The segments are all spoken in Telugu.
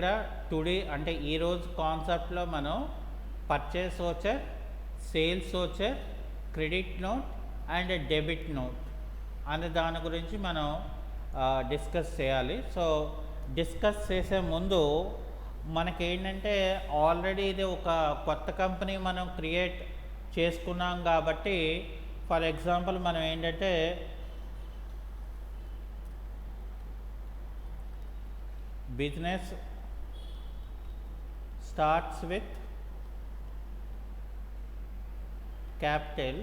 ఇక్కడ టుడే అంటే ఈరోజు కాన్సెప్ట్లో మనం purchase voucher, sales voucher, credit note and debit note అనే దాని గురించి మనం డిస్కస్ చేయాలి. సో డిస్కస్ చేసే ముందు మనకేంటంటే ఆల్రెడీ ఇది ఒక కొత్త కంపెనీ మనం క్రియేట్ చేసుకున్నాం కాబట్టి ఫర్ ఎగ్జాంపుల్ మనం ఏంటంటే business starts with capital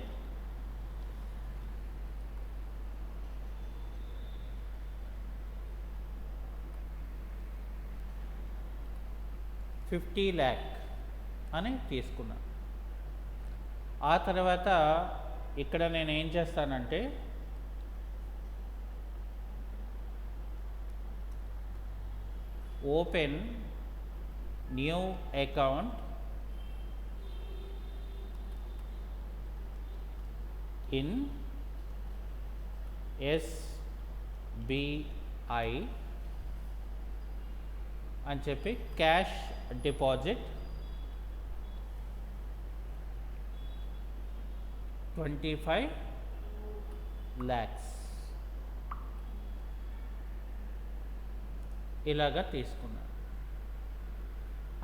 $50 lakh అని తీసుకున్నా. ఆ తర్వాత ఇక్కడ నేను ఏం చేస్తానంటే open new account in SBI అని చెప్పి క్యాష్ డిపాజిట్ 25 lakhs ఇలాగా తీసుకున్నాను.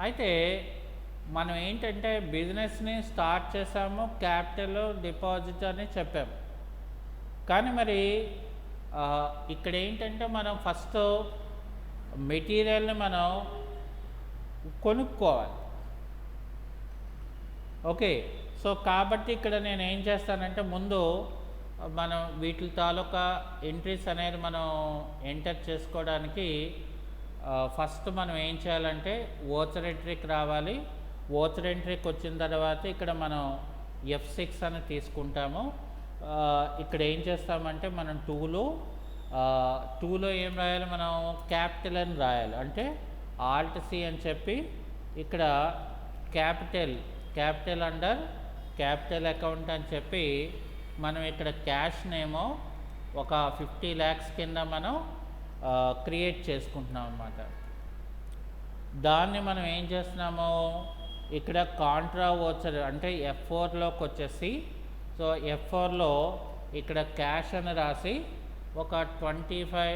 అయితే మనం ఏంటంటే బిజినెస్ని స్టార్ట్ చేసాము, క్యాపిటల్ డిపాజిట్ అని చెప్పాము. కానీ మరి ఇక్కడ ఏంటంటే మనం ఫస్ట్ మెటీరియల్ని మనం కొనుక్కోవాలి. ఓకే, సో కాబట్టి ఇక్కడ నేను ఏం చేస్తానంటే ముందు మనం వీటి తాలూకా ఎంట్రీస్ అనేది మనం ఎంటర్ చేసుకోవడానికి ఫస్ట్ మనం ఏం చేయాలంటే వోచర్ ఎంట్రీకి రావాలి. వోచర్ ఎంట్రీకి వచ్చిన తర్వాత ఇక్కడ మనం F6 అని తీసుకుంటాము. ఇక్కడ ఏం చేస్తామంటే మనం టూలో ఏం రాయాలి, మనం క్యాపిటల్ అని రాయాలి. అంటే Alt C అని చెప్పి ఇక్కడ క్యాపిటల్ అండర్ క్యాపిటల్ అకౌంట్ అని చెప్పి మనం ఇక్కడ క్యాష్ నేమో ఒక 50 lakhs కింద మనం క్రియేట్ చేసుకుంటున్నాం అన్నమాట. దాన్ని మనం ఏం చేస్తున్నాము ఇక్కడ కాంట్రా వోచర్ అంటే F4లోకి వచ్చేసి, సో F4లో ఇక్కడ క్యాష్ అని రాసి ఒక 25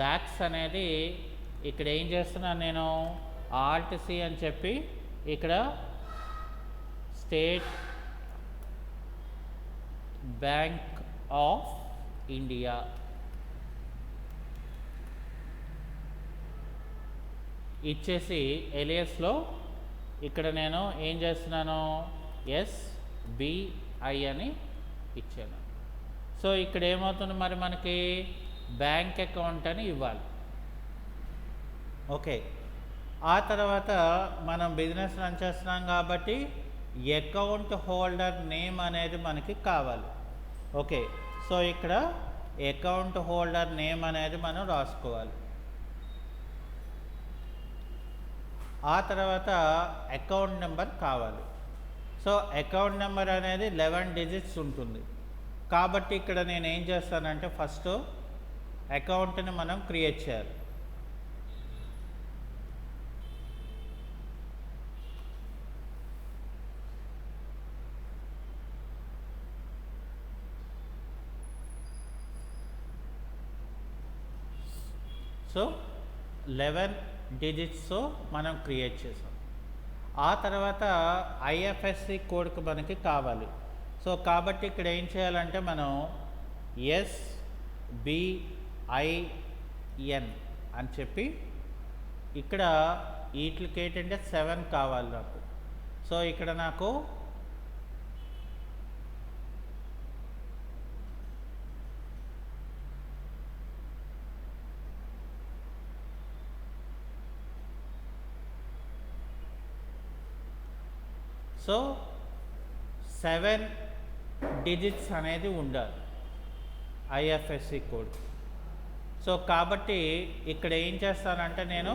lakhs అనేది ఇక్కడ ఏం చేస్తున్నాను నేను Alt C అని చెప్పి ఇక్కడ స్టేట్ బ్యాంక్ ఆఫ్ ఇండియా ఇచ్చేసి ఎలియస్లో ఇక్కడ నేను ఏం చేస్తున్నాను SBI అని ఇచ్చాను. సో ఇక్కడ ఏమవుతుంది మరి మనకి బ్యాంక్ అకౌంట్ అని ఇవ్వాలి. ఓకే, ఆ తర్వాత మనం బిజినెస్ రన్ చేస్తున్నాం కాబట్టి అకౌంట్ హోల్డర్ నేమ్ అనేది మనకి కావాలి. ఓకే, సో ఇక్కడ అకౌంట్ హోల్డర్ నేమ్ అనేది మనం రాసుకోవాలి. ఆ తర్వాత అకౌంట్ నెంబర్ కావాలి. సో అకౌంట్ నెంబర్ అనేది 11 digits ఉంటుంది. కాబట్టి ఇక్కడ నేను ఏం చేస్తానంటే ఫస్ట్ అకౌంట్ని మనం క్రియేట్ చేయాలి. సో 11 digits మనం క్రియేట్ చేసాం. ఆ తర్వాత IFSC కోడ్కి మనకి కావాలి. సో కాబట్టి ఇక్కడ ఏం చేయాలంటే మనం SBIN అని చెప్పి ఇక్కడ వీటికి ఏంటంటే 7 కావాలి నాకు. సో ఇక్కడ నాకు సో 7 digits అనేది ఉండాలి IFSC కోడ్. సో కాబట్టి ఇక్కడ ఏం చేస్తానంటే నేను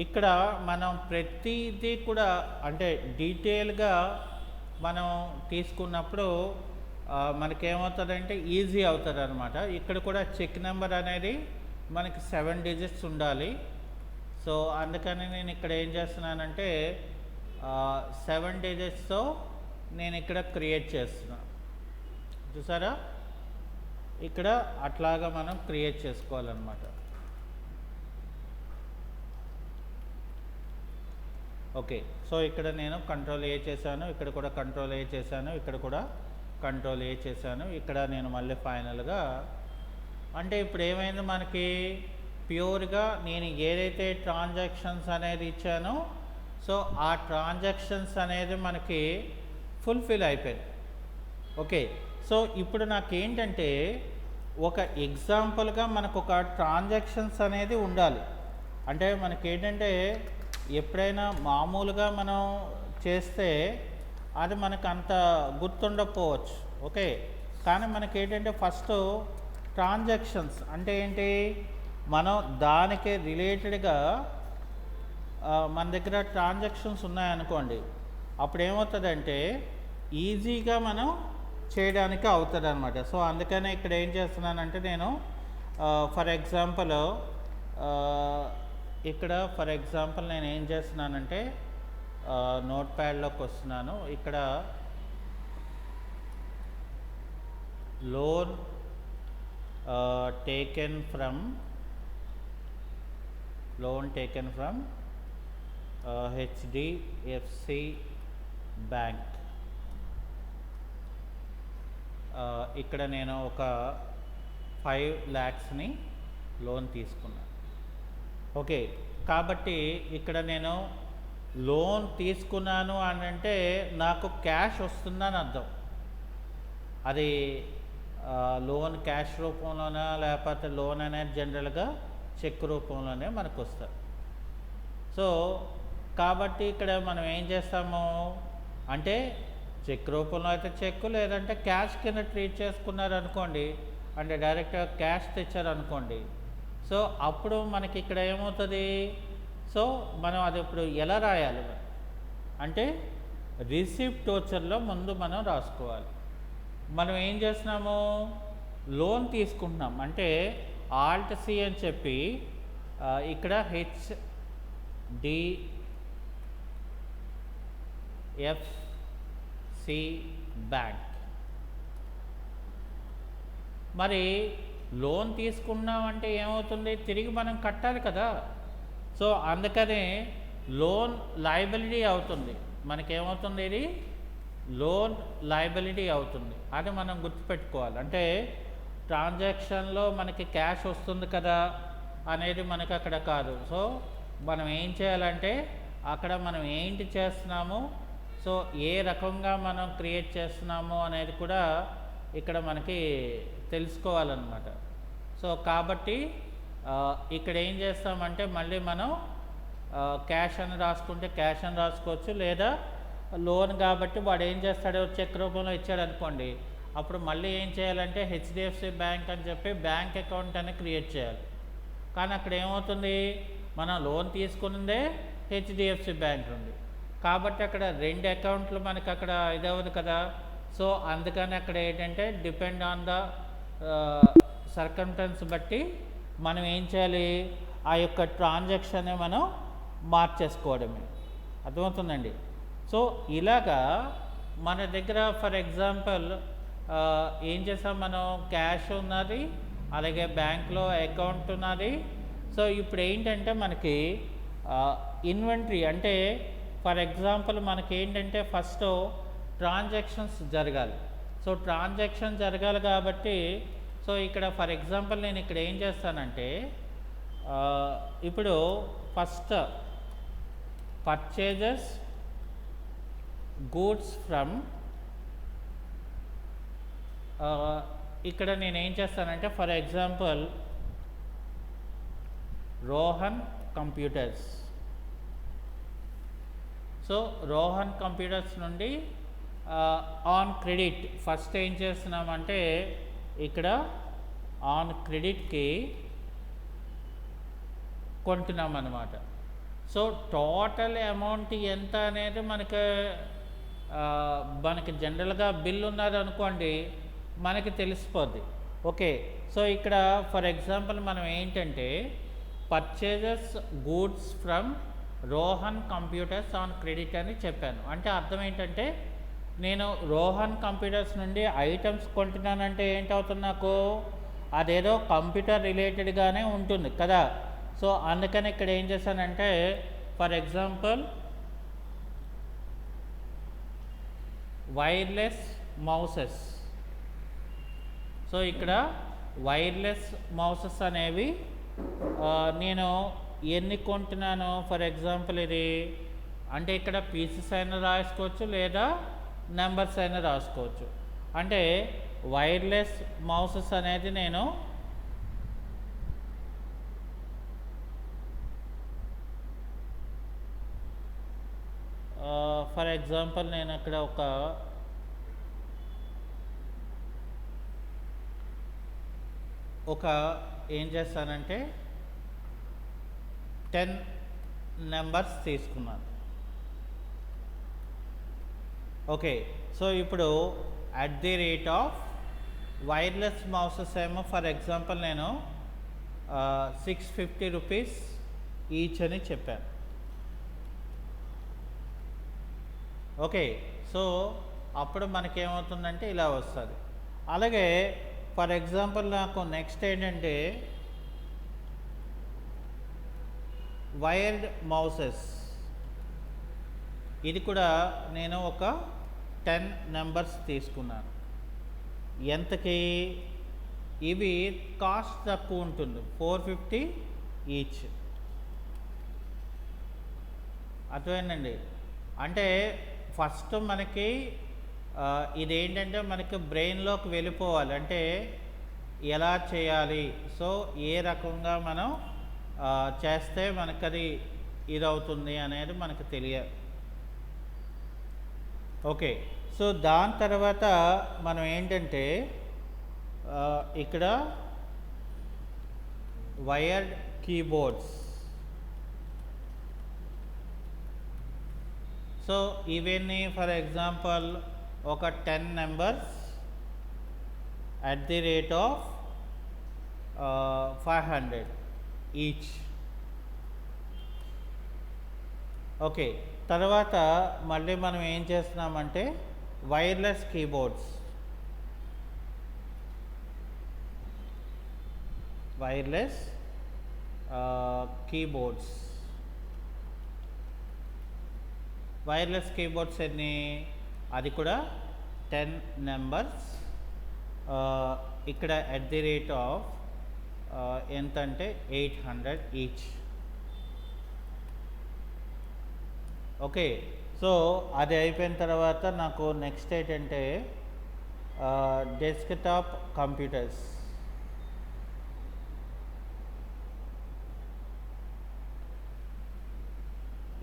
ఇక్కడ మనం ప్రతిదీ కూడా అంటే డీటెయిల్గా మనం తీసుకున్నప్పుడు మనకేమవుతుందంటే ఈజీ అవుతుంది అనమాట. ఇక్కడ కూడా చెక్ నెంబర్ అనేది మనకి 7 digits ఉండాలి. సో అందుకని నేను ఇక్కడ ఏం చేస్తున్నానంటే 7 డిజిట్స్తో నేను ఇక్కడ క్రియేట్ చేస్తున్నాను. చూసారా, ఇక్కడ అట్లాగా మనం క్రియేట్ చేసుకోవాలన్నమాట. ఓకే, సో ఇక్కడ నేను కంట్రోల్ ఏ చేశాను, ఇక్కడ కూడా కంట్రోల్ ఏ చేశాను, ఇక్కడ కూడా కంట్రోల్ ఏ చేశాను. ఇక్కడ నేను మళ్ళీ ఫైనల్గా అంటే ఇప్పుడు ఏమైంది మనకి ప్యూర్గా నేను ఏదైతే ట్రాన్సాక్షన్స్ అనేది ఇచ్చానో సో ఆ ట్రాన్సాక్షన్స్ అనేది మనకి ఫుల్ఫిల్ అయిపోయింది. ఓకే, సో ఇప్పుడు నాకేంటంటే ఒక ఎగ్జాంపుల్గా మనకు ఒక ట్రాన్సాక్షన్స్ అనేది ఉండాలి. అంటే మనకేంటంటే ఎప్పుడైనా మామూలుగా మనం చేస్తే అది మనకు అంత గుర్తుండకపోవచ్చు. ఓకే, కానీ మనకేంటంటే ఫస్ట్ ట్రాన్సాక్షన్స్ అంటే ఏంటి, మనం దానికి రిలేటెడ్గా మన దగ్గర ట్రాన్సాక్షన్స్ ఉన్నాయనుకోండి, అప్పుడు ఏమవుతుందంటే ఈజీగా మనం చేయడానికి అవుతుంది అనమాట. సో అందుకనే ఇక్కడ ఏం చేస్తున్నానంటే నేను ఫర్ ఎగ్జాంపుల్ నేను ఏం చేస్తున్నానంటే నోట్ ప్యాడ్లోకి వస్తున్నాను. ఇక్కడ loan taken from HDFC bank. ఇక్కడ నేను ఒక 5 lakhsని లోన్ తీసుకున్నాను. ఓకే, కాబట్టి ఇక్కడ నేను లోన్ తీసుకున్నాను అని అంటే నాకు క్యాష్ వస్తుందని అర్థం. అది లోన్ క్యాష్ రూపంలోనే లేకపోతే లోన్ అనేది జనరల్గా చెక్ రూపంలోనే మనకు వస్తుంది. సో కాబట్టి ఇక్కడ మనం ఏం చేస్తాము అంటే చెక్ రూపంలో అయితే చెక్, లేదంటే క్యాష్ కింద ట్రీట్ చేసుకున్నారు అనుకోండి, అంటే డైరెక్ట్గా క్యాష్ తెచ్చారనుకోండి, సో అప్పుడు మనకి ఇక్కడ ఏమవుతుంది, సో మనం అది ఇప్పుడు ఎలా రాయాలి అంటే రిసిప్ట్ వోచర్లో ముందు మనం రాసుకోవాలి. మనం ఏం చేస్తున్నాము, లోన్ తీసుకుంటున్నాం అంటే ఆల్ట్ సి అని చెప్పి ఇక్కడ హెచ్డిఎఫ్సి బ్యాంక్. మరి లోన్ తీసుకున్నామంటే ఏమవుతుంది, తిరిగి మనం కట్టాలి కదా. సో అందుకనే లోన్ లయబిలిటీ అవుతుంది. మనకేమవుతుంది, ఇది లోన్ లయబిలిటీ అవుతుంది. అది మనం గుర్తుపెట్టుకోవాలి. అంటే ట్రాన్సాక్షన్లో మనకి క్యాష్ వస్తుంది కదా అనేది మనకి అక్కడ కాదు. సో మనం ఏం చేయాలంటే అక్కడ మనం ఏంటి చేస్తున్నాము, సో ఏ రకంగా మనం క్రియేట్ చేస్తున్నాము అనేది కూడా ఇక్కడ మనకి తెలుసుకోవాలన్నమాట. సో కాబట్టి ఇక్కడ ఏం చేస్తామంటే మళ్ళీ మనం క్యాష్ అని రాసుకుంటే క్యాష్ అని రాసుకోవచ్చు, లేదా లోన్ కాబట్టి వాడు ఏం చేస్తాడో చెక్ రూపంలో ఇచ్చాడు అనుకోండి, అప్పుడు మళ్ళీ ఏం చేయాలంటే హెచ్డిఎఫ్సి బ్యాంక్ అని చెప్పి బ్యాంక్ అకౌంట్ అని క్రియేట్ చేయాలి. కానీ అక్కడ ఏమవుతుంది, మనం లోన్ తీసుకున్నదే హెచ్డిఎఫ్సి బ్యాంక్ ఉంది కాబట్టి అక్కడ 2 అకౌంట్లు మనకి అక్కడ ఇదవ్వదు కదా. సో అందుకని అక్కడ ఏంటంటే డిపెండ్ ఆన్ ద సర్కమ్స్టెన్స్ బట్టి మనం ఏం చేయాలి, ఆ యొక్క ట్రాన్సాక్షన్ని మనం మార్చేసుకోవడమే. అర్థమవుతుందండి. సో ఇలాగా మన దగ్గర ఫర్ ఎగ్జాంపుల్ ఏం చేసాం, మనం క్యాష్ ఉన్నది, అలాగే బ్యాంక్లో అకౌంట్ ఉన్నది. సో ఇప్పుడు ఏంటంటే మనకి ఇన్వెంటరీ అంటే ఫర్ ఎగ్జాంపుల్ మనకి ఏంటంటే ఫస్ట్ ట్రాన్సాక్షన్స్ జరగాలి. సో ట్రాన్సాక్షన్ జరగాలి కాబట్టి సో ఇక్కడ ఫర్ ఎగ్జాంపుల్ నేను ఇక్కడ ఏం చేస్తానంటే ఇప్పుడు ఫస్ట్ పర్చేజెస్ గూడ్స్ ఫ్రమ్ ఇక్కడ నేను ఏం చేస్తానంటే for example Rohan computers. So Rohan computers నుండి ఆన్ క్రెడిట్ ఫస్ట్ ఏం చేస్తున్నామంటే ఇక్కడ ఆన్ క్రెడిట్కి కొంటున్నాం అన్నమాట. సో టోటల్ అమౌంట్ ఎంత అనేది మనకి జనరల్గా బిల్ ఉన్నది అనుకోండి, మనకి తెలిసిపోద్ది. ఓకే, సో ఇక్కడ ఫర్ ఎగ్జాంపుల్ మనం ఏంటంటే purchases goods from Rohan computers on credit అని చెప్పాను. అంటే అర్థం ఏంటంటే నేను రోహన్ కంప్యూటర్స్ నుండి ఐటమ్స్ కొంటున్నానంటే ఏంటవుతుంది నాకు, అదేదో కంప్యూటర్ రిలేటెడ్గానే ఉంటుంది కదా. సో అందుకని ఇక్కడ ఏం చేశానంటే for example wireless mouses. So ఇక్కడ వైర్లెస్ మౌసెస్ అనేవి నేను ఎన్ని కొంటున్నాను, ఫర్ ఎగ్జాంపుల్ ఇది అంటే ఇక్కడ పీసెస్ అయినా రాసుకోవచ్చు లేదా నెంబర్స్ అయినా రాసుకోవచ్చు. అంటే వైర్లెస్ మౌసెస్ అనేది నేను ఫర్ ఎగ్జాంపుల్ నేను ఇక్కడ ఒక ఏం చేస్తానంటే 10 నెంబర్స్ తీసుకున్నాను. ఓకే, సో ఇప్పుడు at the rate of wireless mouses ఏమో ఫర్ ఎగ్జాంపుల్ నేను 650 రూపీస్ ఈచ్ అని చెప్పాను. ఓకే, సో అప్పుడు మనకేమవుతుందంటే ఇలా వస్తుంది. అలాగే ఫర్ ఎగ్జాంపుల్ నాకు నెక్స్ట్ ఏంటంటే వైర్డ్ మౌసెస్, ఇది కూడా నేను ఒక 10 నెంబర్స్ తీసుకున్నాను. ఎంతకి, ఇవి కాస్ట్ తక్కువ ఉంటుంది, 450 ఈచ్. అర్థమైందండి. అంటే ఫస్ట్ మనకి ఇదేంటంటే మనకి బ్రెయిన్లోకి వెళ్ళిపోవాలి, అంటే ఎలా చేయాలి, సో ఏ రకంగా మనం చేస్తే మనకు అది ఇదవుతుంది అనేది మనకు తెలియాలి. ఓకే, సో దాని తర్వాత మనం ఏంటంటే ఇక్కడ వైర్డ్ కీబోర్డ్స్. సో ఇవన్నీ ఫర్ ఎగ్జాంపుల్ ఒక 10 numbers at the rate of 500 each. Okay, తర్వాత మళ్ళీ మనం ఏం చేస్తున్నామంటే wireless keyboards, wireless keyboards. Wireless keyboards ఎన్ని, అది కూడా 10 నెంబర్స్ ఇక్కడ అట్ ది రేట్ ఆఫ్ ఎంత అంటే 800 ఈచ్. ఓకే, సో అది అయిపోయిన తర్వాత నాకు నెక్స్ట్ ఏంటంటే డెస్క్టాప్ కంప్యూటర్స్.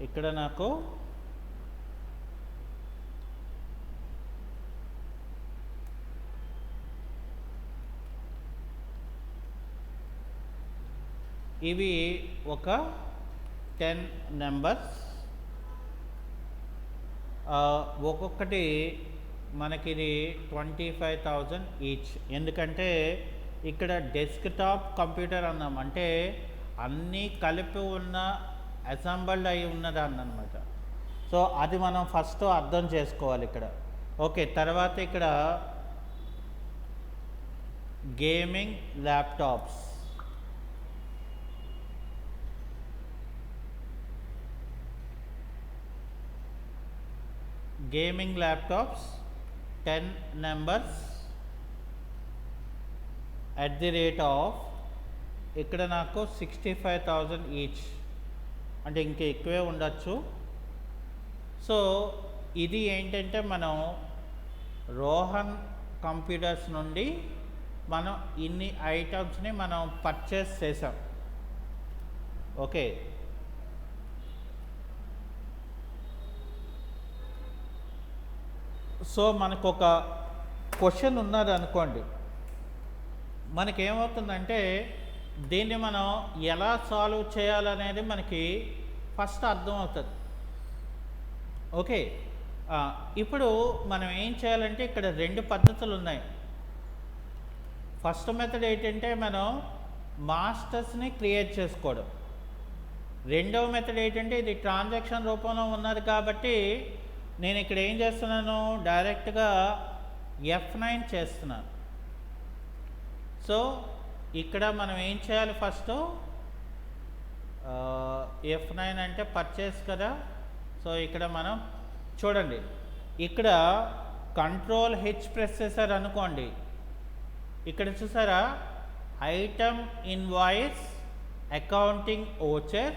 ఇక్కడ నాకు ఇవి ఒక 10 నెంబర్స్, ఒక్కొక్కటి మనకి ఇది 25,000 ఈచ్. ఎందుకంటే ఇక్కడ డెస్క్టాప్ కంప్యూటర్ అన్నాం అంటే అన్నీ కలిపి ఉన్న అసెంబల్డ్ అయి ఉన్నదాన్ని అనమాట. సో అది మనం ఫస్ట్ అర్థం చేసుకోవాలి ఇక్కడ. ఓకే, తర్వాత ఇక్కడ gaming laptops. Gaming laptops 10 numbers at the rate of ఇక్కడ నాకు 65,000 ఈచ్, అంటే ఇంకా ఎక్కువే ఉండొచ్చు. సో ఇది ఏంటంటే మనం రోహన్ కంప్యూటర్స్ నుండి మనం ఇన్ని ఐటమ్స్ని మనం పర్చేస్ చేసాం. ఓకే, సో మనకు ఒక క్వశ్చన్ ఉన్నది అనుకోండి, మనకేమవుతుందంటే దీన్ని మనం ఎలా సాల్వ్ చేయాలనేది మనకి ఫస్ట్ అర్థమవుతుంది. ఓకే, ఇప్పుడు మనం ఏం చేయాలంటే ఇక్కడ 2 పద్ధతులు ఉన్నాయి. ఫస్ట్ మెథడ్ ఏంటంటే మనం మాస్టర్స్ని క్రియేట్ చేసుకోవడం. రెండవ మెథడ్ ఏంటంటే ఇది ట్రాన్సాక్షన్ రూపంలో ఉన్నది కాబట్టి నేను ఇక్కడ ఏం చేస్తున్నాను, డైరెక్ట్గా F9 చేస్తున్నాను. సో ఇక్కడ మనం ఏం చేయాలి, ఫస్ట్ F9 అంటే పర్చేస్ కదా. సో ఇక్కడ మనం చూడండి, ఇక్కడ కంట్రోల్ హెచ్ ప్రెస్ చేశారు అనుకోండి, ఇక్కడ చూసారా item invoice accounting voucher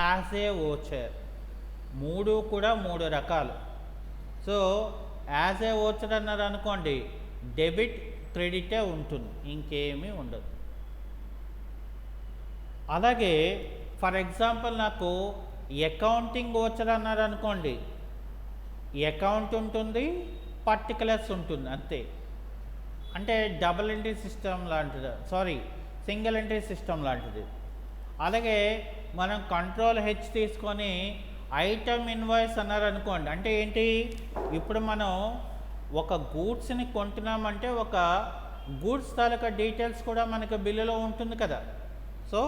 as a voucher, మూడు కూడా మూడు రకాలు. సో యాజ్ ఏ ఓచర్ అన్నారు అనుకోండి, డెబిట్ క్రెడిటే ఉంటుంది, ఇంకేమీ ఉండదు. అలాగే ఫర్ ఎగ్జాంపుల్ నాకు అకౌంటింగ్ ఓచర్ అన్నారు అనుకోండి, అకౌంట్ ఉంటుంది, పర్టికులర్స్ ఉంటుంది అంతే. అంటే డబుల్ ఎంట్రీ సిస్టమ్ లాంటిది, సింగిల్ ఎంట్రీ సిస్టమ్ లాంటిది. అలాగే మనం కంట్రోల్ హెచ్ తీసుకొని ఐటమ్ ఇన్వాయిస్ అన్నారు అనుకోండి, అంటే ఏంటి, ఇప్పుడు మనం ఒక గూడ్స్ని కొంటున్నామంటే ఒక గూడ్స్ తాలూకా డీటెయిల్స్ కూడా మనకు బిల్లులో ఉంటుంది కదా. సో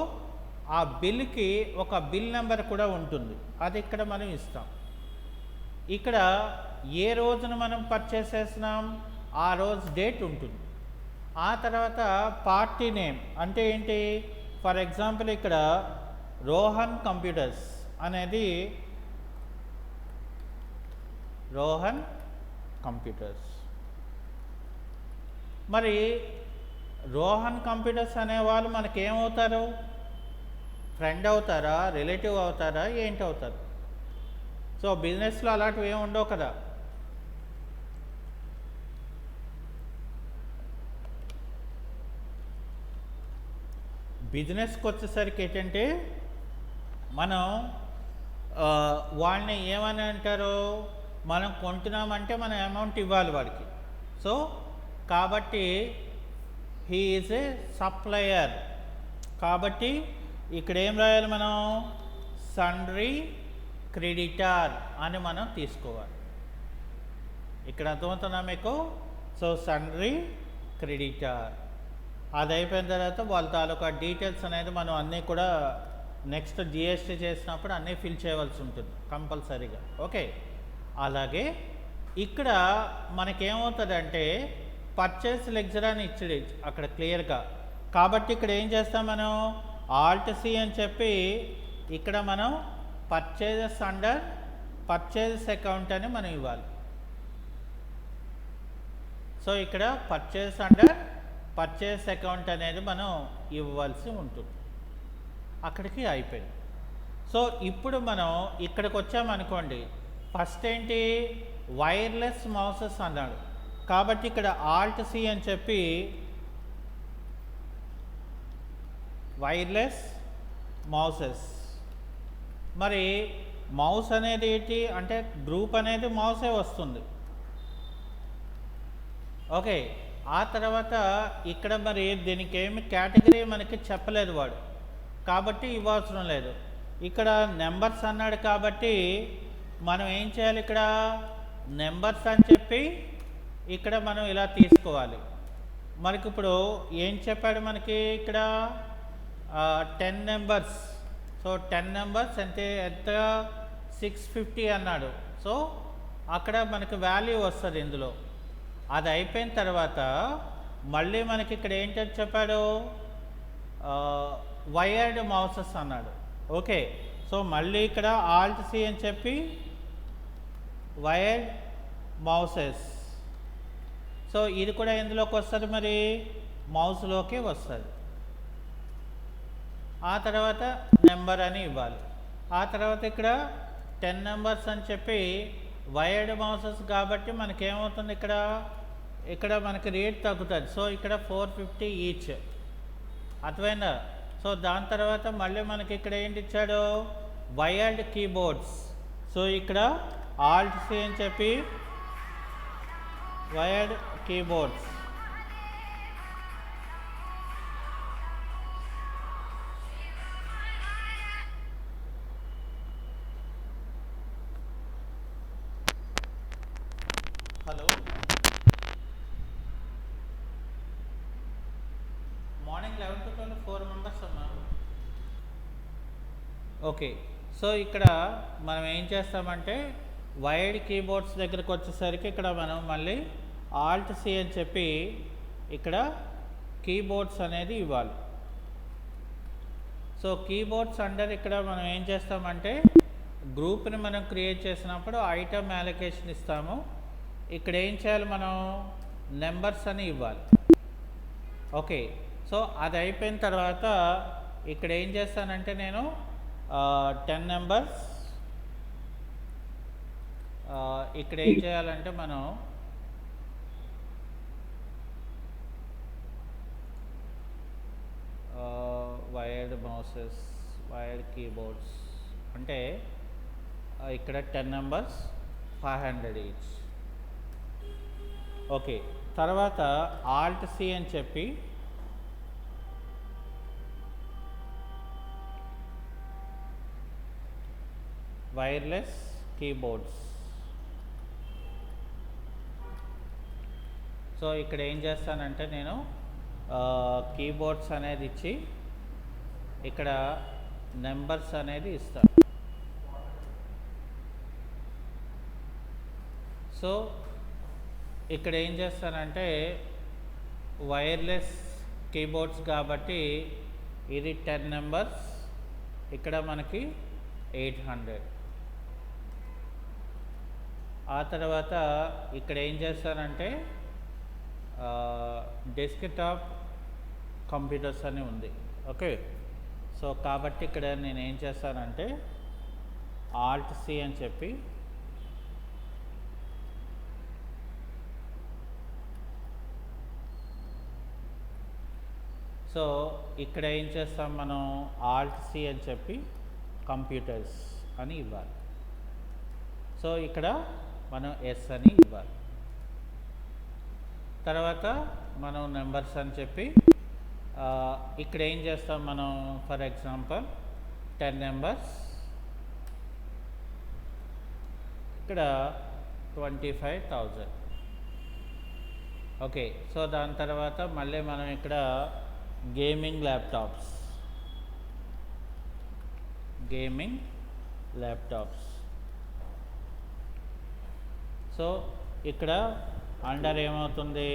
ఆ బిల్లుకి ఒక బిల్ నెంబర్ కూడా ఉంటుంది, అది ఇక్కడ మనం ఇస్తాం. ఇక్కడ ఏ రోజున మనం పర్చేస్ చేస్తున్నాం ఆ రోజు డేట్ ఉంటుంది. ఆ తర్వాత పార్టీ నేమ్ అంటే ఏంటి, ఫర్ ఎగ్జాంపుల్ ఇక్కడ రోహన్ కంప్యూటర్స్ అనేది రోహన్ కంప్యూటర్స్. మరి రోహన్ కంప్యూటర్స్ అనేవాళ్ళు మనకేమవుతారు, ఫ్రెండ్ అవుతారా, రిలేటివ్ అవుతారా, ఏంటి అవుతారు? సో బిజినెస్లో అలాంటివి ఏమి ఉండవు కదా. బిజినెస్కి వచ్చేసరికి ఏంటంటే మనం వాళ్ళని ఏమని అంటారు, మనం కొంటున్నామంటే మనం అమౌంట్ ఇవ్వాలి వాడికి. సో కాబట్టి హీ ఈజ్ ఏ సప్లయర్. కాబట్టి ఇక్కడ ఏం రాయాలి మనం, సండ్రీ క్రెడిటార్ అని మనం తీసుకోవాలి. ఇక్కడ అర్థమవుతుందా మీకు? So sundry creditor. అది అయిపోయిన తర్వాత వాళ్ళ తాలూకా డీటెయిల్స్ అనేది మనం అన్నీ కూడా నెక్స్ట్ జిఎస్టీ చేసినప్పుడు అన్నీ ఫిల్ చేయవలసి ఉంటుంది కంపల్సరీగా. ఓకే, అలాగే ఇక్కడ మనకేమవుతుందంటే పర్చేస్ లెడ్జర్ అని ఇచ్చాడు అక్కడ క్లియర్గా. కాబట్టి ఇక్కడ ఏం చేస్తాం మనం, ఆల్ట్ సి అని చెప్పి ఇక్కడ మనం పర్చేజెస్ అండర్ పర్చేజెస్ అకౌంట్ అని మనం ఇవ్వాలి. సో ఇక్కడ పర్చేస్ అండర్ పర్చేస్ అకౌంట్ అనేది మనం ఇవ్వాల్సి ఉంటుంది. అక్కడికి అయిపోయింది. సో ఇప్పుడు మనం ఇక్కడికి వచ్చామనుకోండి, ఫస్ట్ ఏంటి, వైర్లెస్ మౌసెస్ అన్నాడు. కాబట్టి ఇక్కడ ఆల్ట్ సి అని చెప్పి వైర్లెస్ మౌసెస్. మరి మౌస్ అనేది ఏంటి అంటే గ్రూప్ అనేది మౌసే వస్తుంది. ఓకే, ఆ తర్వాత ఇక్కడ మరి దీనికి ఏమి కేటగిరీ మనకి చెప్పలేదు వాడు, కాబట్టి ఇవ్వాల్సిన లేదు. ఇక్కడ నెంబర్స్ అన్నాడు కాబట్టి మనం ఏం చేయాలి, ఇక్కడ నెంబర్స్ అని చెప్పి ఇక్కడ మనం ఇలా తీసుకోవాలి. మనకి ఇప్పుడు ఏం చెప్పాడు మనకి ఇక్కడ 10 నెంబర్స్. సో 10 నెంబర్స్ ఎంత 650 అన్నాడు. సో అక్కడ మనకి వాల్యూ వస్తుంది ఇందులో. అది అయిపోయిన తర్వాత మళ్ళీ మనకి ఇక్కడ ఏంటని చెప్పాడు, వైర్డ్ మౌసెస్ అన్నాడు. ఓకే, సో మళ్ళీ ఇక్కడ ఆల్ట్ సి అని చెప్పి వైర్డ్ మౌసెస్. సో ఇది కూడా ఎందులోకి వస్తుంది, మరి మౌస్లోకి వస్తుంది. ఆ తర్వాత నెంబర్ అని ఇవ్వాలి. ఆ తర్వాత ఇక్కడ 10 నెంబర్స్ అని చెప్పి వైర్డ్ మౌసెస్ కాబట్టి మనకేమవుతుంది, ఇక్కడ మనకి రేట్ తగ్గుతుంది. సో ఇక్కడ 450 ఈచ్. అర్థమైందా? సో దాని తర్వాత మళ్ళీ మనకి ఇక్కడ ఏంటి ఇచ్చాడు, వైర్డ్ కీబోర్డ్స్. సో ఇక్కడ ఆల్ట్ సి అని చెప్పి wired keyboards. Hello, morning 11 to 12 4 members అమ్మా. ఓకే, సో ఇక్కడ మనం ఏం చేస్తామంటే వైర్డ్ కీబోర్డ్స్ దగ్గరకు వచ్చేసరికి ఇక్కడ మనం మళ్ళీ ఆల్ట్ సి అని చెప్పి ఇక్కడ కీబోర్డ్స్ అనేది ఇవ్వాలి. సో కీబోర్డ్స్ అండర్ ఇక్కడ మనం ఏం చేస్తామంటే గ్రూప్ని మనం క్రియేట్ చేసినప్పుడు ఐటమ్ అలొకేషన్ ఇస్తాము. ఇక్కడ ఏం చేయాలి, మనం నెంబర్స్ అని ఇవ్వాలి. ఓకే, సో అది అయిపోయిన తర్వాత ఇక్కడ ఏం చేస్తానంటే నేను 10 నెంబర్స్ ఇక్కడ ఏం చేయాలంటే మనం వైర్డ్ మౌసెస్, వైర్డ్ కీబోర్డ్స్ అంటే ఇక్కడ 10 నెంబర్స్ 500 ఈచ్. ఓకే, తర్వాత ఆల్ట్ సి అని చెప్పి వైర్లెస్ కీబోర్డ్స్. సో ఇక్కడ ఏం చేస్తానంటే నేను కీబోర్డ్స్ అనేది ఇచ్చి ఇక్కడ నెంబర్స్ అనేది ఇస్తాను. సో ఇక్కడ ఏం చేస్తానంటే వైర్లెస్ కీబోర్డ్స్ కాబట్టి ఇది 10 నెంబర్స్, ఇక్కడ మనకి 800. ఆ తర్వాత ఇక్కడ ఏం చేస్తానంటే డెస్క్టాప్ కంప్యూటర్స్ అని ఉంది. ఓకే, సో కాబట్టి ఇక్కడ నేను ఏం చేస్తానంటే ఆల్ట్ సి అని చెప్పి సో ఇక్కడ ఏం చేస్తాం, మనం ఆల్ట్ సి అని చెప్పి కంప్యూటర్స్ అని ఇవ్వాలి. సో ఇక్కడ మనం ఎస్ అని ఇవ్వాలి. తర్వాత మనం నెంబర్స్ అని చెప్పి ఇక్కడ ఏం చేస్తాం, మనం ఫర్ ఎగ్జాంపుల్ 10 నెంబర్స్ ఇక్కడ 25,000. ఓకే, సో దాని తర్వాత మళ్ళీ మనం ఇక్కడ గేమింగ్ ల్యాప్టాప్స్ సో ఇక్కడ అండర్ ఏమవుతుంది,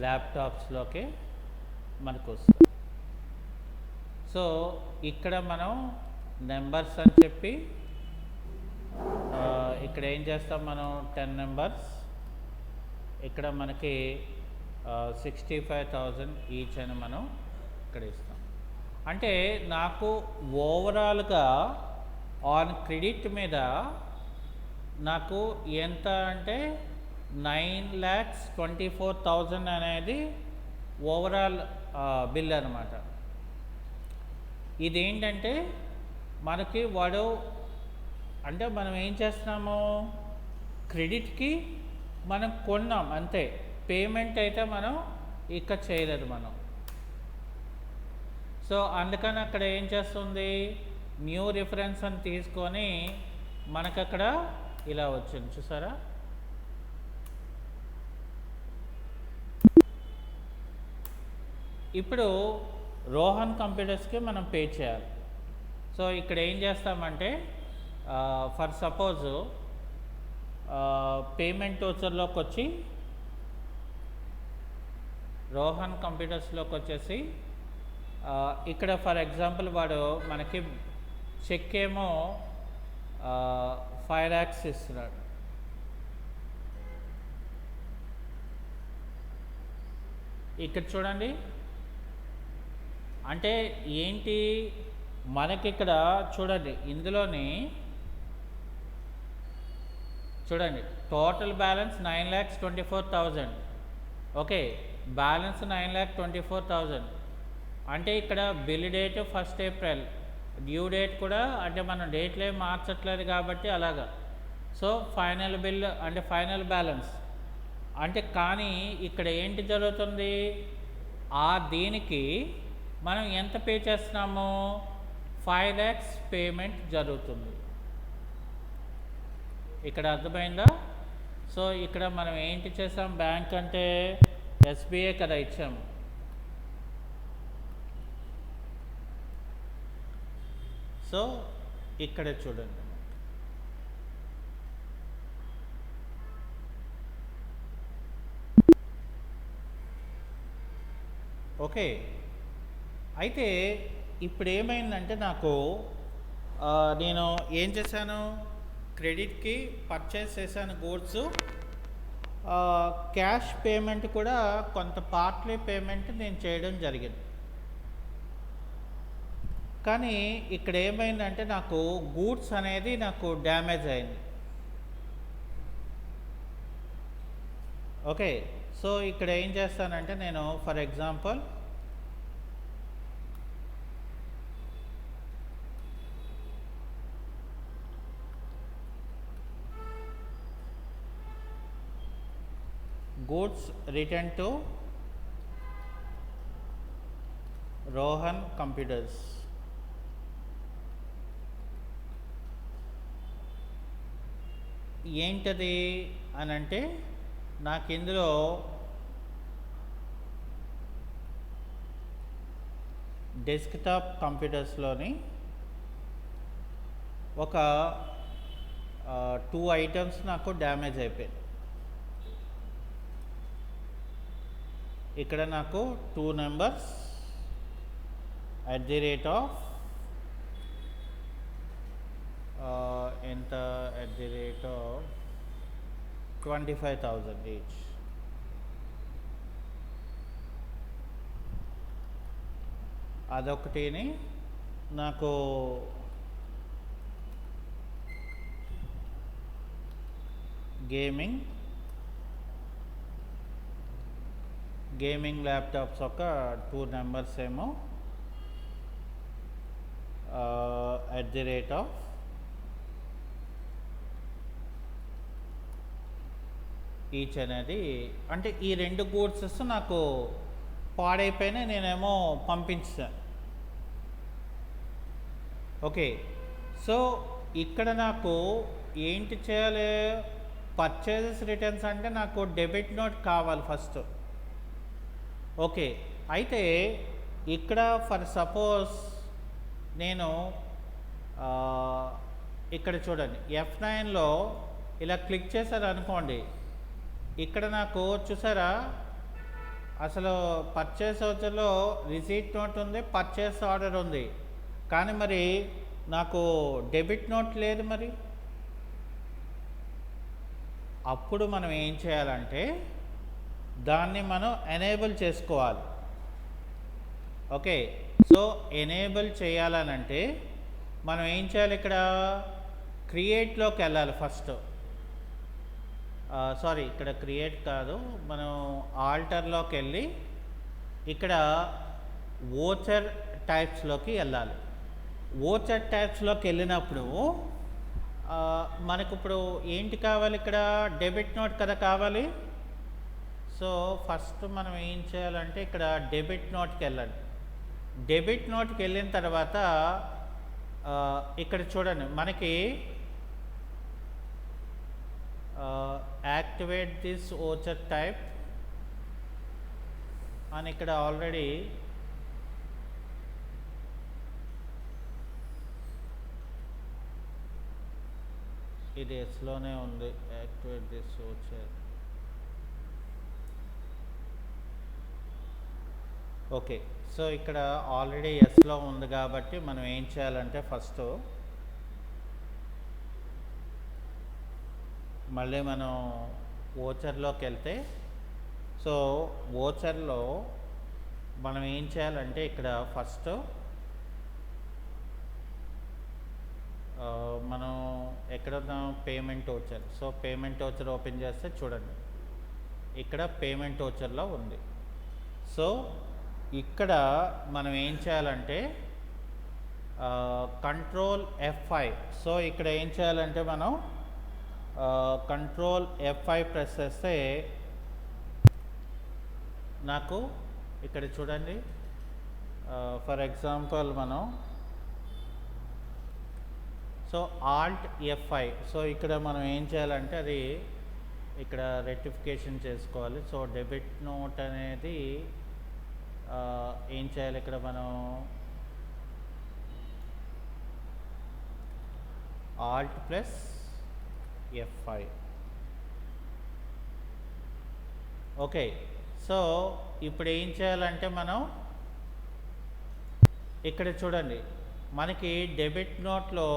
ల్యాప్టాప్స్లోకి మనకు వస్తుంది. సో ఇక్కడ మనం నెంబర్స్ అని చెప్పి ఇక్కడ ఏం చేస్తాం, మనం 10 నెంబర్స్ ఇక్కడ మనకి 65,000 ఈచ్ అని మనం ఇక్కడ ఇస్తాం. అంటే నాకు ఓవరాల్గా ఆన్ క్రెడిట్ మీద నాకు ఎంత అంటే 9,24,000 అనేది ఓవరాల్ బిల్ అనమాట. ఇదేంటంటే మనకి వాడు అంటే మనం ఏం చేస్తున్నాము, క్రెడిట్కి మనం కొన్నాం అంతే, పేమెంట్ అయితే మనం ఇక్కడ చేయలేదు మనం. సో అందుకని అక్కడ ఏం చేస్తుంది, న్యూ రిఫరెన్స్ అని తీసుకొని మనకు అక్కడ ఇలా వచ్చింది చూసారా. ఇప్పుడు రోహన్ కంప్యూటర్స్కి మనం పే చేయాలి. సో ఇక్కడ ఏం చేస్తామంటే ఫర్ సపోజ్ పేమెంట్ వోచర్లోకి వచ్చి రోహన్ కంప్యూటర్స్లోకి వచ్చేసి ఇక్కడ ఫర్ ఎగ్జాంపుల్ వాడు మనకి చెక్ ఏమో 5 lakhs ఇస్తున్నాడు. ఇక్కడ చూడండి, అంటే ఏంటి మనకి ఇక్కడ చూడండి, ఇందులోని చూడండి టోటల్ బ్యాలెన్స్ 9,24,000. Okay, balance 9,24,000. అంటే ఇక్కడ bill date 1st April, due date కూడా అంటే మనం డేట్లో మార్చట్లేదు కాబట్టి అలాగా. సో ఫైనల్ బిల్ అంటే ఫైనల్ బ్యాలెన్స్ అంటే, కానీ ఇక్కడ ఏంటి జరుగుతుంది, దీనికి మనం ఎంత పే చేస్తున్నాము, 5 lakhs పేమెంట్ జరుగుతుంది. ఇక్కడ అర్థమైందా. సో ఇక్కడ మనం ఏంటి చేసాం, బ్యాంక్ అంటే SBI కదా ఇచ్చాము. సో ఇక్కడ చూడండి. ఓకే, అయితే ఇప్పుడు ఏమైందంటే నాకు నేను ఏం చేశాను, క్రెడిట్కి పర్చేస్ చేశాను గూడ్స్, క్యాష్ పేమెంట్ కూడా కొంత పార్ట్లీ పేమెంట్ నేను చేయడం జరిగింది. కానీ ఇక్కడ ఏమైందంటే నాకు గూడ్స్ అనేది నాకు డ్యామేజ్ అయింది. ఓకే, సో ఇక్కడ ఏం చేస్తానంటే నేను for example goods return to Rohan computers. ఏంటది అని అంటే నాకు ఇందులో డెస్క్టాప్ కంప్యూటర్స్లోని ఒక 2 ఐటమ్స్ నాకు డ్యామేజ్ అయిపోయాయి. ఇక్కడ నాకు 2 నెంబర్స్ @ ఎంత @25,000 ఈచ్. అదొకటిని నాకు గేమింగ్ ల్యాప్టాప్స్ ఒక 2 నెంబర్స్ ఏమో @ ఈచ్ అనేది, అంటే ఈ 2 గూడ్సెస్ నాకు పాడైపోయినా నేనేమో పంపించాను. ఓకే, సో ఇక్కడ నాకు ఏంటి చేయాలి, పర్చేజెస్ రిటర్న్స్ అంటే నాకు డెబిట్ నోట్ కావాలి ఫస్ట్. ఓకే, అయితే ఇక్కడ ఫర్ సపోజ్ నేను ఇక్కడ చూడండి F9లో ఇలా క్లిక్ చేశారు అనుకోండి, ఇక్కడ నాకు చూసారా అసలు పర్చేస్ అవుచర్లో రిసీట్ నోట్ ఉంది, పర్చేస్ ఆర్డర్ ఉంది, కానీ మరి నాకు డెబిట్ నోట్ లేదు. మరి అప్పుడు మనం ఏం చేయాలంటే దాన్ని మనం ఎనేబుల్ చేసుకోవాలి. ఓకే, సో ఎనేబుల్ చేయాలనంటే మనం ఏం చేయాలి, ఇక్కడ క్రియేట్లోకి వెళ్ళాలి ఫస్ట్. సారీ, ఇక్కడ క్రియేట్ కాదు, మనం ఆల్టర్లోకి వెళ్ళి ఇక్కడ వోచర్ టైప్స్లోకి వెళ్ళాలి. వోచర్ టైప్స్లోకి వెళ్ళినప్పుడు మనకు ఇప్పుడు ఏంటి కావాలి, ఇక్కడ డెబిట్ నోట్ కదా కావాలి. సో ఫస్ట్ మనం ఏం చేయాలంటే ఇక్కడ డెబిట్ నోట్కి వెళ్ళండి. డెబిట్ నోట్కి వెళ్ళిన తర్వాత ఇక్కడ చూడండి మనకి యాక్టివేట్ దిస్ వోచర్ టైప్ అని ఇక్కడ ఆల్రెడీ ఇది ఎస్లోనే ఉంది, activate this voucher. Okay, so ఇక్కడ ఆల్రెడీ ఎస్లో ఉంది కాబట్టి మనం ఏం చేయాలంటే ఫస్ట్ మళ్ళీ మనం వోచర్లోకి వెళ్తే, సో వోచర్లో మనం ఏం చేయాలంటే ఇక్కడ ఫస్ట్ మనం ఎక్కడున్నాం, payment voucher. So payment voucher open చేస్తే చూడండి ఇక్కడ పేమెంట్ వోచర్లో ఉంది. సో ఇక్కడ మనం ఏం చేయాలంటే కంట్రోల్ F5. సో ఇక్కడ ఏం చేయాలంటే మనం కంట్రోల్ F5 ప్రెస్ చేస్తే నాకు ఇక్కడ చూడండి ఫర్ ఎగ్జాంపుల్ మనం సో ఆల్ట్ F5. సో ఇక్కడ మనం ఏం చేయాలంటే అది ఇక్కడ రెక్టిఫికేషన్ చేసుకోవాలి. సో డెబిట్ నోట్ అనేది ఏం చేయాలి, ఇక్కడ మనం Alt plus F5. Okay, so ఇప్పుడు ఏం చేయాలంటే మనం ఇక్కడ చూడండి, మనకి డెబిట్ నోట్లో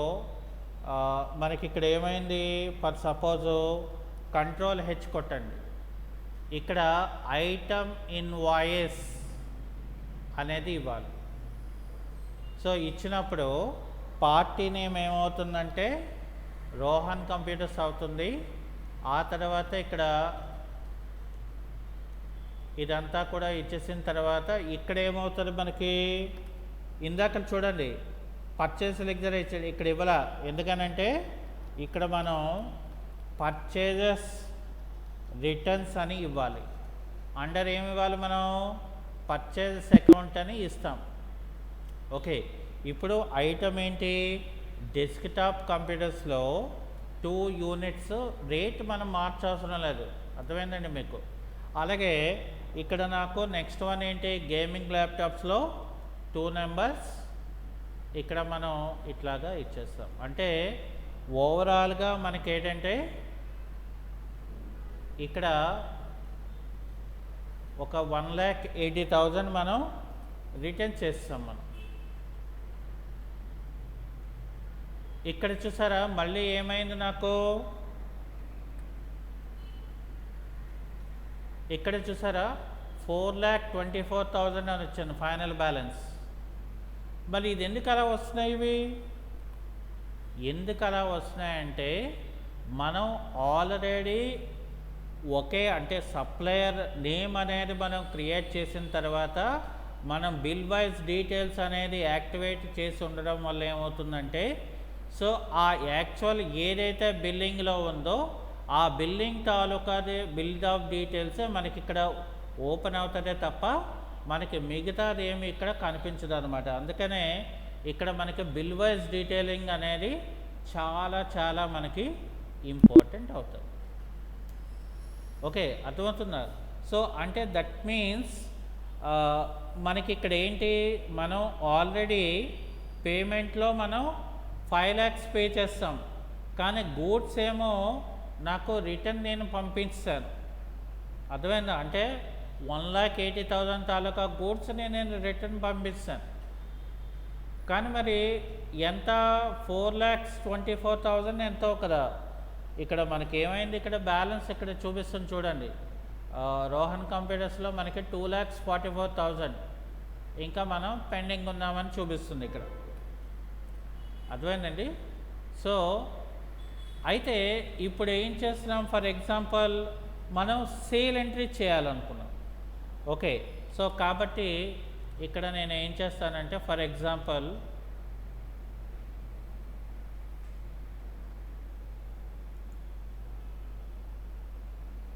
మనకి ఇక్కడ ఏమైంది, ఫర్ సపోజు కంట్రోల్ హెచ్ కొట్టండి, ఇక్కడ ఐటమ్ ఇన్వాయిస్ అనేది ఇవ్వాలి. సో ఇచ్చినప్పుడు పార్టీ నేమ్ ఏమవుతుందంటే రోహన్ కంప్యూటర్స్ అవుతుంది. ఆ తర్వాత ఇక్కడ ఇదంతా కూడా ఇచ్చేసిన తర్వాత ఇక్కడ ఏమవుతుంది మనకి, ఇందాక చూడండి పర్చేస్ లెక్చర్ ఇచ్చాడు, ఇక్కడ ఇవ్వాల. ఎందుకనంటే ఇక్కడ మనం పర్చేజెస్ రిటర్న్స్ అని ఇవ్వాలి. అండర్ ఏమి ఇవ్వాలి మనం, పర్చేజెస్ అకౌంట్ అని ఇస్తాం. ఓకే, ఇప్పుడు ఐటమ్ ఏంటి, డెస్క్టాప్ కంప్యూటర్స్లో 2 యూనిట్స్ రేట్ మనం మార్చవసరం లేదు. అర్థమైందండి మీకు. అలాగే ఇక్కడ నాకు నెక్స్ట్ వన్ ఏంటి, గేమింగ్ ల్యాప్టాప్స్లో 2 నెంబర్స్ ఇక్కడ మనం ఇట్లాగా ఇచ్చేస్తాం. అంటే ఓవరాల్గా మనకి ఏంటంటే ఇక్కడ ఒక 1,80,000 మనం రిటర్న్ చేస్తాం. మనం ఇక్కడ చూసారా మళ్ళీ ఏమైంది, నాకు ఇక్కడ చూసారా 4,24,000 అని వచ్చాను ఫైనల్ బ్యాలెన్స్. మరి ఇది ఎందుకు అలా వస్తున్నాయి, ఇవి ఎందుకు అలా వస్తున్నాయంటే మనం ఆల్రెడీ ఒకే అంటే సప్లయర్ నేమ్ అనేది మనం క్రియేట్ చేసిన తర్వాత మనం బిల్ వైజ్ డీటెయిల్స్ అనేది యాక్టివేట్ చేసి ఉండడం వల్ల ఏమవుతుందంటే, సో ఆ యాక్చువల్ ఏదైతే బిల్లింగ్లో ఉందో ఆ బిల్లింగ్ తాలూకాది బిల్ ఆఫ్ డీటెయిల్సే మనకి ఇక్కడ ఓపెన్ అవుతుందే తప్ప మనకి మిగతాది ఏమి ఇక్కడ కనిపించదు అనమాట. అందుకనే ఇక్కడ మనకి బిల్ వైజ్ డీటెయిలింగ్ అనేది చాలా చాలా మనకి ఇంపార్టెంట్ అవుతుంది. ఓకే, అర్థమవుతుందా? సో అంటే దట్ మీన్స్ మనకి ఇక్కడ ఏంటి, మనం ఆల్రెడీ పేమెంట్లో మనం 5 lakhs పే చేస్తాం, కానీ గూడ్స్ ఏమో నాకు రిటర్న్ నేను పంపించాను. అర్థమైందా? అంటే 1,80,000 తాలూకా గూడ్స్ నేను రిటర్న్ పంపిస్తాను. కానీ మరి ఎంత, 4,24,000 ఎంతో కదా. ఇక్కడ మనకి ఏమైంది, ఇక్కడ బ్యాలెన్స్ ఇక్కడ చూపిస్తుంది చూడండి. రోహన్ కంప్యూటర్స్లో మనకి 2,44,000 ఇంకా మనం పెండింగ్ ఉన్నామని చూపిస్తుంది ఇక్కడ. అర్థమైందండి? సో అయితే ఇప్పుడు ఏం చేస్తున్నాం, ఫర్ ఎగ్జాంపుల్ మనం సేల్ ఎంట్రీ చేయాలనుకున్నాం. ఓకే, సో కాబట్టి ఇక్కడ నేను ఏం చేస్తానంటే ఫర్ ఎగ్జాంపుల్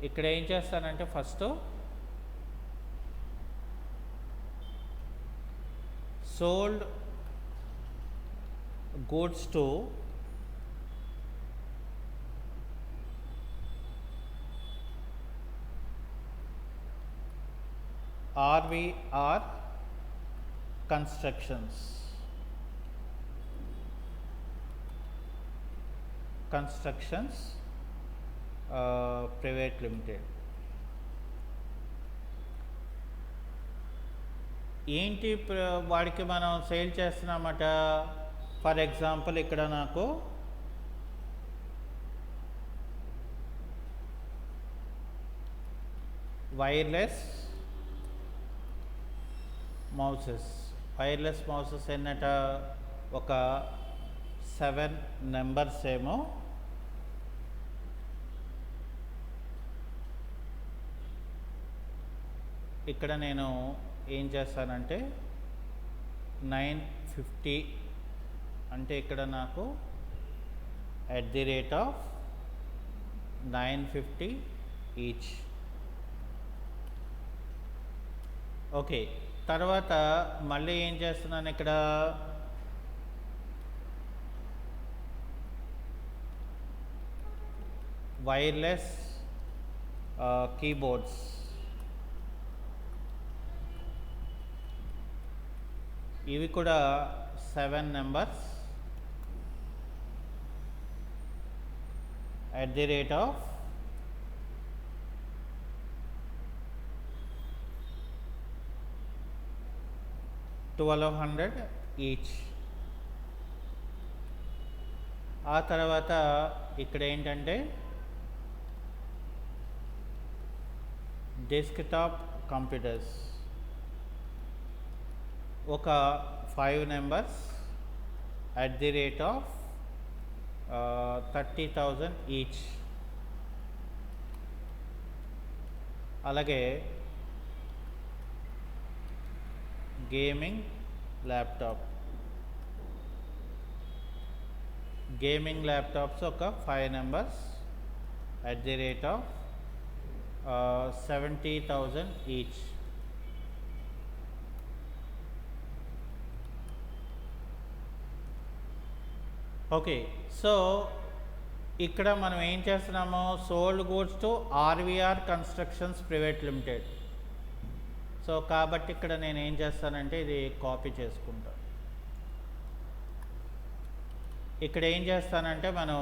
ఇక్కడ ఏం చేస్తానంటే first sold goods to RVR Constructions Private Limited. ఏంటి వాడికి మనం సేల్ చేస్తున్నామట. ఫర్ ఎగ్జాంపుల్ ఇక్కడ నాకు వైర్లెస్ మౌసెస్ ఎన్నట, ఒక 7 నెంబర్స్ ఏమో ఇక్కడ నేను ఏం చేస్తానంటే 950 అంటే ఇక్కడ నాకు @950 ఈచ్. ఓకే, తర్వాత మళ్ళీ ఏం చేస్తున్నాను ఇక్కడ వైర్లెస్ కీబోర్డ్స్ ఇవి కూడా 7 numbers. at the rate of 1200 each. ఆ తర్వాత ఇక్కడ ఏంటంటే డెస్క్టాప్ కంప్యూటర్స్ ఒక 5 numbers at the rate of 30,000 each. అలాగే గేమింగ్ ల్యాప్టాప్స్ ఒక 5 numbers at the rate of 70,000 each. Okay, so ఇక్కడ మనం ఏం చేస్తున్నాము, sold goods to RVR constructions private limited. So కాబట్టి ఇక్కడ నేను ఏం చేస్తానంటే ఇది కాపీ చేసుకుంటా. ఇక్కడ ఏం చేస్తానంటే మనం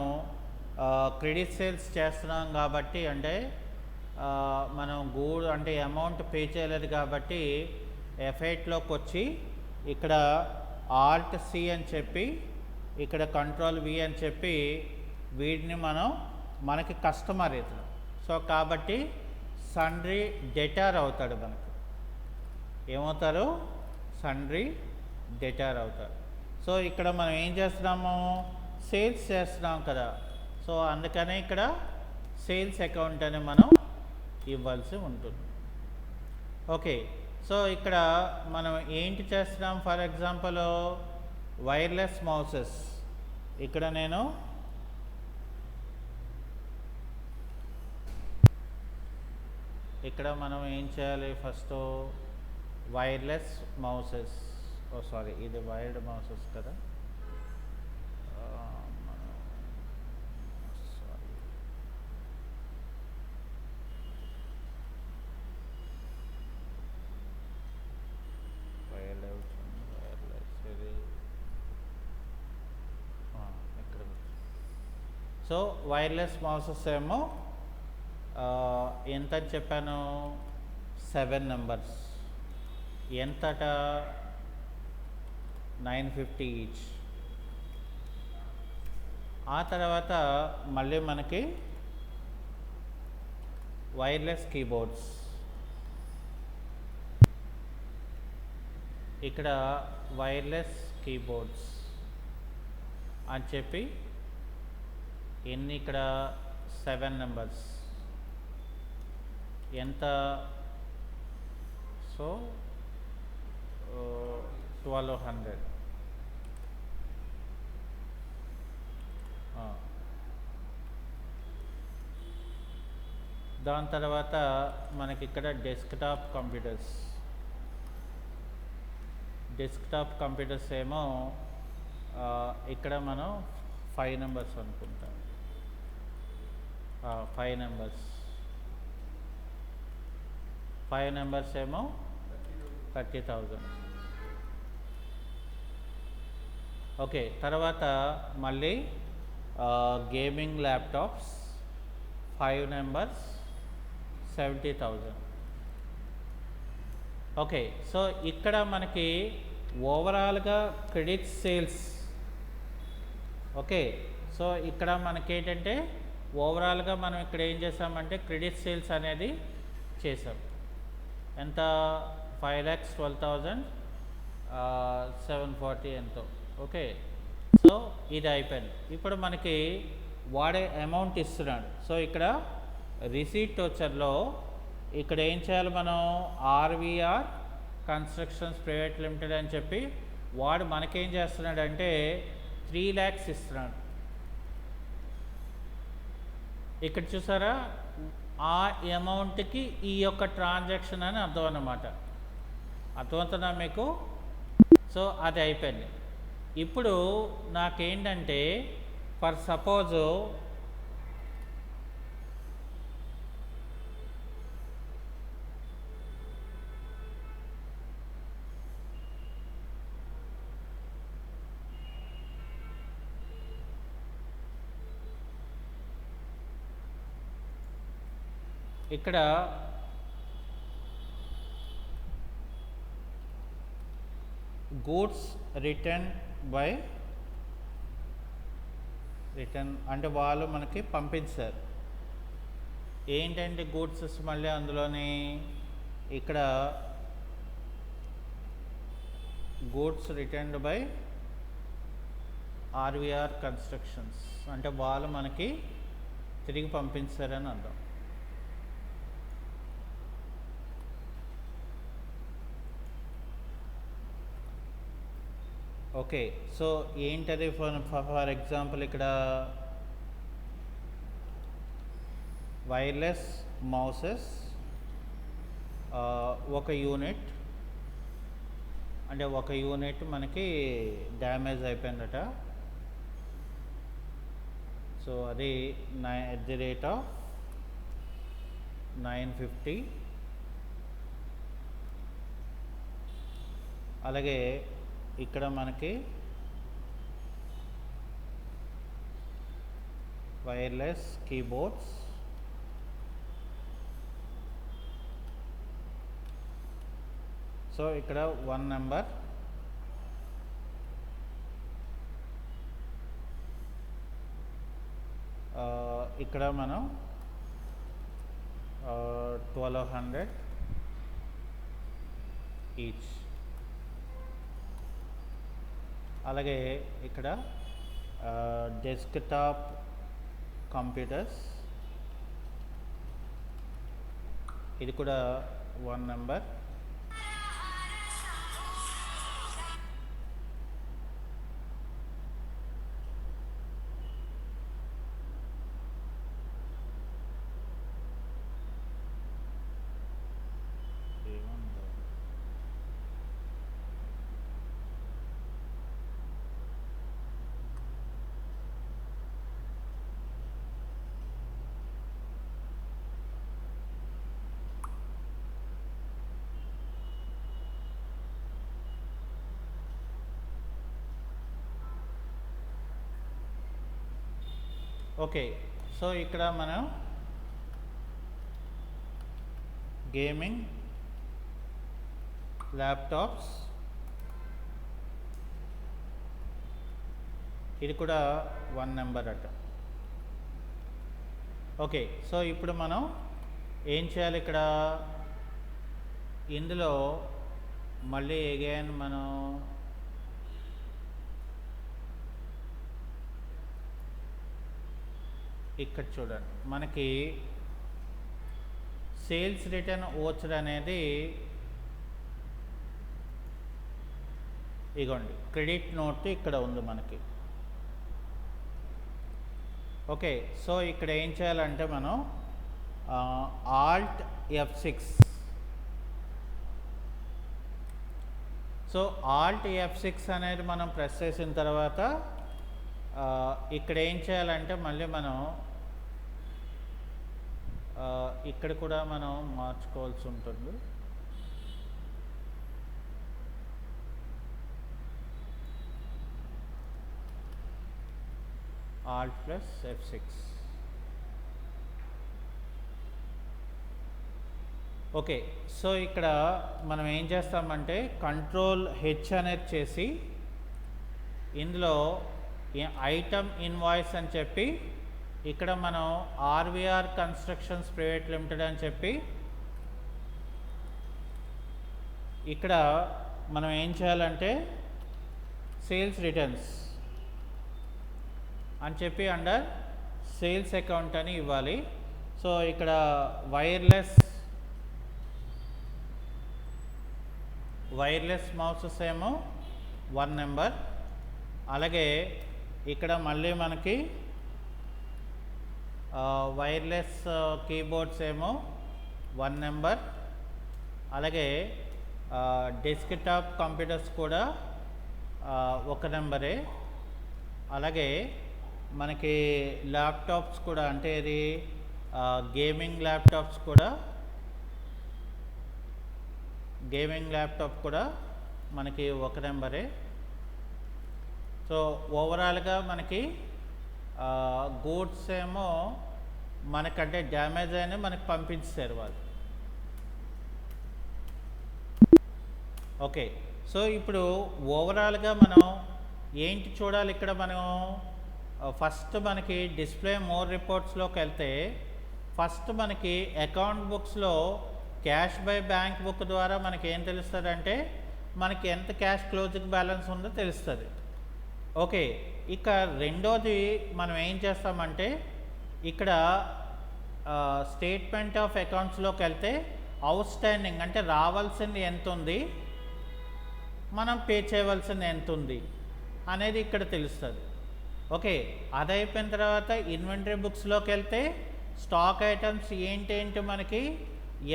క్రెడిట్ సేల్స్ చేస్తున్నాం కాబట్టి, అంటే మనం అంటే అమౌంట్ పే చేయలేదు కాబట్టి F8లోకి వచ్చి ఇక్కడ Alt C అని చెప్పి ఇక్కడ Ctrl V అని చెప్పి వీటిని మనకి కస్టమర్ ఇతను. సో కాబట్టి సండ్రీ డెటార్ అవుతాడు, మనకి ఏమవుతారు, సండ్రీ డెటార్ అవుతారు. సో ఇక్కడ మనం ఏం చేస్తున్నాము, సేల్స్ చేస్తున్నాం కదా, సో అందుకనే ఇక్కడ సేల్స్ అకౌంట్ అని మనం ఇవ్వాల్సి ఉంటుంది. ఓకే, సో ఇక్కడ మనం ఏంటి చేస్తున్నాం, ఫర్ ఎగ్జాంపుల్ వైర్లెస్ మౌసెస్. ఇక్కడ నేను మనం ఏం చేయాలి, ఫస్ట్ వైర్లెస్ మౌసెస్, సారీ ఇది వైర్డ్ మౌసెస్ కదా, సో వైర్లెస్ మౌసెస్ ఏమో ఎంత చెప్పాను, 7 నెంబర్స్, ఎంతట 950 ఈచ్. ఆ తర్వాత మళ్ళీ మనకి వైర్లెస్ కీబోర్డ్స్, ఇక్కడ వైర్లెస్ కీబోర్డ్స్ అని చెప్పి ఎన్ని, ఇక్కడ 7 నెంబర్స్, ఎంత, సో 1200. దాని తర్వాత మనకి ఇక్కడ డెస్క్టాప్ కంప్యూటర్స్ ఏమో ఇక్కడ మనం 5 నెంబర్స్ అనుకుంటాం, 5 నెంబర్స్ ఏమో 30,000. ఓకే, తర్వాత మళ్ళీ gaming laptops 5 numbers 70,000. Okay, so ఇక్కడ మనకి ఓవరాల్గా క్రెడిట్ సేల్స్. ఓకే, సో ఇక్కడ మనకి ఏంటంటే ఓవరాల్గా మనం ఇక్కడ ఏం చేసామంటే క్రెడిట్ సేల్స్ అనేది చేసాం, ఎంత, 5,12,740 ఎంతో. ఓకే, సో ఇది అయిపోయింది. ఇప్పుడు మనకి వాడే అమౌంట్ ఇస్తున్నాడు. సో ఇక్కడ రిసీట్ వచ్చర్లో ఇక్కడ ఏం చేయాలి, మనం ఆర్వీఆర్ కన్స్ట్రక్షన్స్ ప్రైవేట్ లిమిటెడ్ అని చెప్పి వాడు మనకేం చేస్తున్నాడు అంటే 3 lakhs ఇస్తున్నాడు. ఇక్కడ చూసారా, ఆ అమౌంట్కి ఈ యొక్క ట్రాన్సాక్షన్ అని అర్థం అన్నమాట. అర్థమవుతుందా మీకు? సో అది అయిపోయింది. ఇప్పుడు నాకేంటంటే ఫర్ సపోజు ఇక్కడ గూడ్స్ రిటర్న్ అంటే వాళ్ళు మనకి పంపించారు. ఏంటంటే గూడ్స్ మళ్ళీ అందులోని ఇక్కడ goods returned by RVR constructions అంటే వాళ్ళు మనకి తిరిగి పంపించారని అర్థం. ఓకే, సో ఏంటది ఫర్ ఎగ్జాంపుల్ ఇక్కడ వైర్లెస్ మౌసెస్ ఒక యూనిట్, అంటే ఒక యూనిట్ మనకి డ్యామేజ్ అయిపోయిందట. సో అది @950. అలాగే ఇక్కడ మనకి వైర్లెస్ కీబోర్డ్స్ సో ఇక్కడ 1 నెంబర్. ఇక్కడ మనం 1200 ఈచ్. అలాగే ఇక్కడ డెస్క్టాప్ కంప్యూటర్స్ ఇది కూడా 1 నెంబర్. ఓకే, సో ఇక్కడ మనం గేమింగ్ ల్యాప్టాప్స్ ఇది కూడా 1 నెంబర్ అట. ఓకే, సో ఇప్పుడు మనం ఏం చేయాలి ఇక్కడ ఇందులో మళ్ళీ అగైన్ మనం ఇక్కడ చూడండి మనకి సేల్స్ రిటర్న్ ఓచర్ అనేది ఇగోండి క్రెడిట్ నోట్ ఇక్కడ ఉంది మనకి. ఓకే, సో ఇక్కడ ఏం చేయాలంటే మనం Alt F6 so Alt F6 అనేది మనం ప్రెస్ చేసిన తర్వాత ఇక్కడ ఏం చేయాలంటే మళ్ళీ మనం ఇక్కడ కూడా మనం మార్చుకోవాల్సి ఉంటుంది. Alt plus F6. Okay, so ఇక్కడ మనం ఏం చేస్తామంటే కంట్రోల్ హెచ్ అనేది చేసి ఇందులో ఐటమ్ ఇన్వాయిస్ అని చెప్పి ఇక్కడ మనం ఆర్వీఆర్ కన్స్ట్రక్షన్స్ ప్రైవేట్ లిమిటెడ్ అని చెప్పి ఇక్కడ మనం ఏం చేయాలంటే సేల్స్ రిటర్న్స్ అని చెప్పి అండర్ సేల్స్ అకౌంట్ అని ఇవ్వాలి. సో ఇక్కడ వైర్లెస్ మౌసెస్ ఏమో 1 నెంబర్. అలాగే ఇక్కడ మళ్ళీ మనకి వైర్లెస్ కీబోర్డ్స్ ఏమో 1 నెంబర్. అలాగే డెస్క్టాప్ కంప్యూటర్స్ కూడా 1 నెంబరే. అలాగే మనకి ల్యాప్టాప్స్ కూడా అంటే ఇది గేమింగ్ ల్యాప్టాప్ కూడా మనకి 1 నెంబరే. సో ఓవరాల్గా మనకి గూడ్స్ ఏమో మనకంటే డ్యామేజ్ అయినా మనకు పంపించారు వాళ్ళు. ఓకే, సో ఇప్పుడు ఓవరాల్గా మనం ఏంటి చూడాలి ఇక్కడ? మనం ఫస్ట్ మనకి డిస్ప్లే మోర్ రిపోర్ట్స్లోకి వెళ్తే ఫస్ట్ మనకి అకౌంట్ బుక్స్లో క్యాష్ బై బ్యాంక్ బుక్ ద్వారా మనకి ఏం తెలుస్తుంది అంటే మనకి ఎంత క్యాష్ క్లోజింగ్ బ్యాలెన్స్ ఉందో తెలుస్తుంది. ఓకే, ఇక రెండోది మనం ఏం చేస్తామంటే ఇక్కడ స్టేట్మెంట్ ఆఫ్ అకౌంట్స్లోకి వెళ్తే అవుట్ స్టాండింగ్ అంటే రావాల్సింది ఎంత ఉంది, మనం పే చేయవలసింది ఎంత ఉంది అనేది ఇక్కడ తెలుస్తుంది. ఓకే, అది అయిపోయిన తర్వాత ఇన్వెంటరీ బుక్స్లోకి వెళ్తే స్టాక్ ఐటమ్స్ ఏంటేంటి మనకి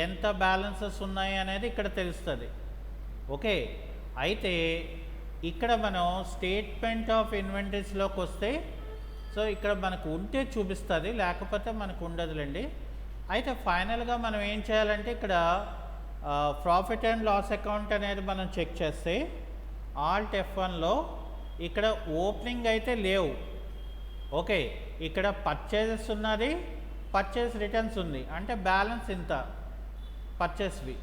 ఎంత బ్యాలెన్సెస్ ఉన్నాయి అనేది ఇక్కడ తెలుస్తుంది. ఓకే, అయితే ఇక్కడ మనం స్టేట్మెంట్ ఆఫ్ ఇన్వెంటరీస్లోకి వస్తే సో ఇక్కడ మనకు ఉంటే చూపిస్తుంది, లేకపోతే మనకు ఉండదులేండి. అయితే ఫైనల్గా మనం ఏం చేయాలంటే ఇక్కడ ప్రాఫిట్ అండ్ లాస్ అకౌంట్ అనేది మనం చెక్ చేస్తే ఆల్ట్ F1లో ఇక్కడ ఓపెనింగ్ అయితే లేవు. ఓకే, ఇక్కడ పర్చేజెస్ ఉన్నది, పర్చేస్ రిటర్న్స్ ఉంది, అంటే బ్యాలెన్స్ ఇంత పర్చేస్వి.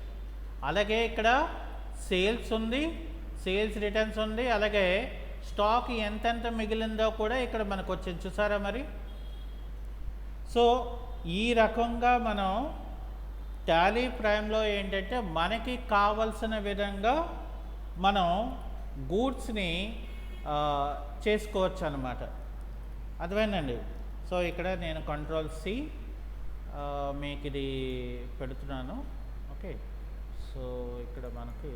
అలాగే ఇక్కడ సేల్స్ ఉంది, సేల్స్ రిటర్న్స్ ఉంది, అలాగే స్టాక్ ఎంతెంత మిగిలిందో కూడా ఇక్కడ మనకు వచ్చింది, చూసారా మరి. సో ఈ రకంగా మనం టాలీ ప్రైమ్లో ఏంటంటే మనకి కావలసిన విధంగా మనం గూడ్స్ని చేసుకోవచ్చు అన్నమాట. అర్థమైందండి. సో ఇక్కడ నేను Ctrl+C మీకు ఇది పెడుతున్నాను. ఓకే, సో ఇక్కడ మనకి